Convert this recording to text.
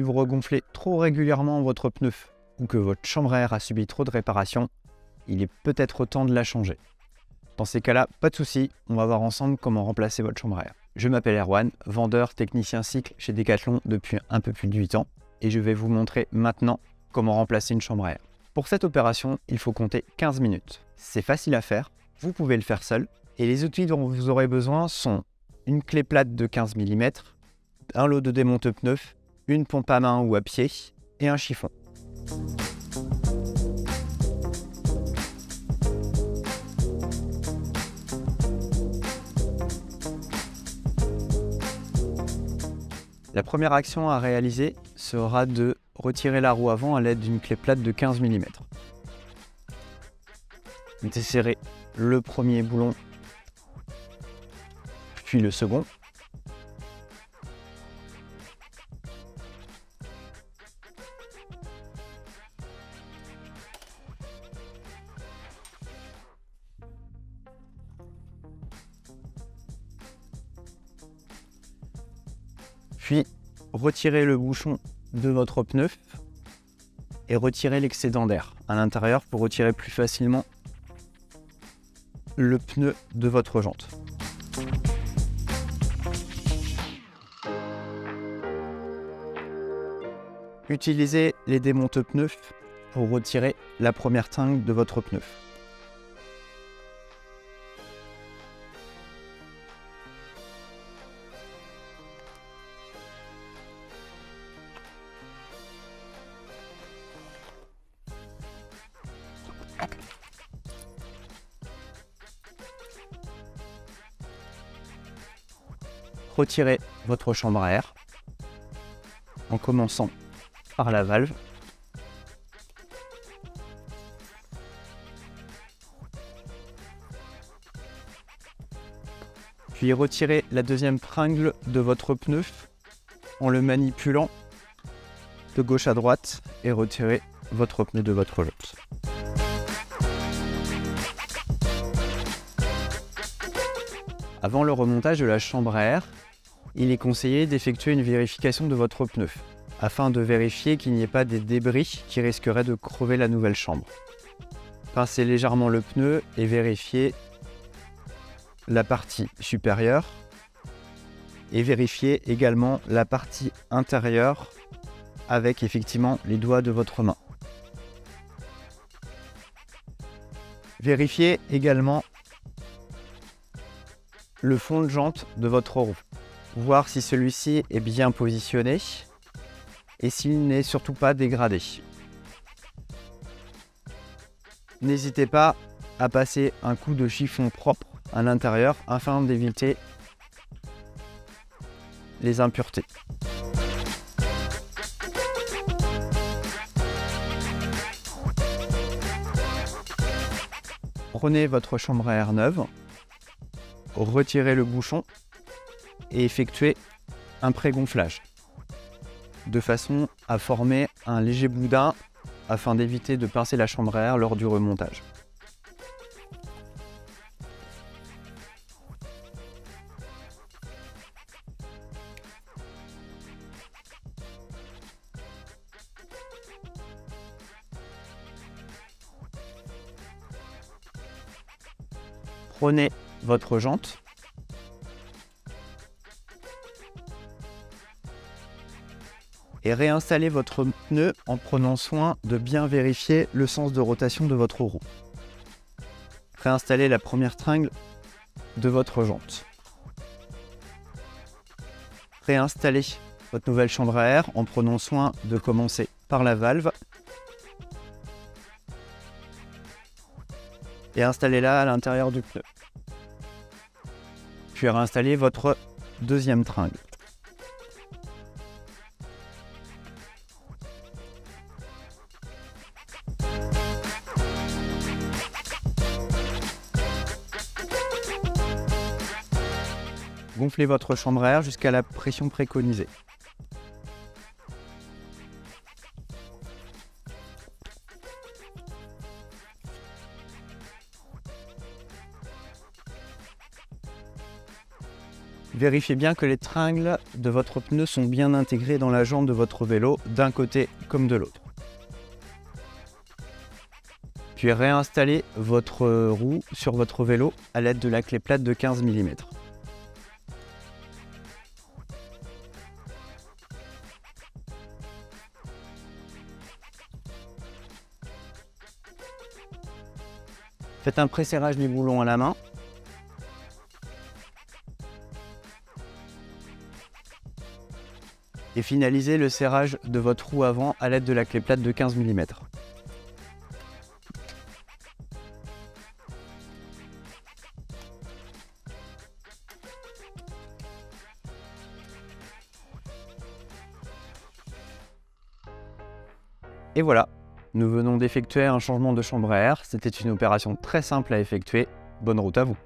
vous regonflez trop régulièrement votre pneu ou que votre chambre à air a subi trop de réparations, il est peut-être temps de la changer. Dans ces cas-là, pas de souci, on va voir ensemble comment remplacer votre chambre à air. Je m'appelle Erwan, vendeur technicien cycle chez Decathlon depuis un peu plus de 8 ans et je vais vous montrer maintenant comment remplacer une chambre à air. Pour cette opération, il faut compter 15 minutes. C'est facile à faire, vous pouvez le faire seul et les outils dont vous aurez besoin sont une clé plate de 15 mm, un lot de démonte-pneus, une pompe à main ou à pied et un chiffon. La première action à réaliser sera de retirer la roue avant à l'aide d'une clé plate de 15 mm. Desserrez le premier boulon, puis le second. Puis, retirez le bouchon de votre pneu et retirez l'excédent d'air à l'intérieur pour retirer plus facilement le pneu de votre jante. Utilisez les démonte-pneus pour retirer la première tringle de votre pneu. Retirez votre chambre à air en commençant par la valve. Puis retirez la deuxième tringle de votre pneu en le manipulant de gauche à droite et retirez votre pneu de votre jante. Avant le remontage de la chambre à air, il est conseillé d'effectuer une vérification de votre pneu afin de vérifier qu'il n'y ait pas des débris qui risqueraient de crever la nouvelle chambre. Pincez légèrement le pneu et vérifiez la partie supérieure et vérifiez également la partie intérieure avec effectivement les doigts de votre main. Vérifiez également le fond de jante de votre roue, voir si celui-ci est bien positionné et s'il n'est surtout pas dégradé. N'hésitez pas à passer un coup de chiffon propre à l'intérieur afin d'éviter les impuretés. Prenez votre chambre à air neuve, retirez le bouchon et effectuez un pré-gonflage de façon à former un léger boudin afin d'éviter de pincer la chambre à air lors du remontage. Prenez votre jante et réinstallez votre pneu en prenant soin de bien vérifier le sens de rotation de votre roue. Réinstallez la première tringle de votre jante. Réinstallez votre nouvelle chambre à air en prenant soin de commencer par la valve et installez-la à l'intérieur du pneu. Puis réinstallez votre deuxième tringle. Gonflez votre chambre à air jusqu'à la pression préconisée. Vérifiez bien que les tringles de votre pneu sont bien intégrés dans la jambe de votre vélo, d'un côté comme de l'autre. Puis réinstallez votre roue sur votre vélo à l'aide de la clé plate de 15 mm. Faites un pré-serrage du boulon à la main. Et finalisez le serrage de votre roue avant à l'aide de la clé plate de 15 mm. Et voilà, nous venons d'effectuer un changement de chambre à air. C'était une opération très simple à effectuer. Bonne route à vous!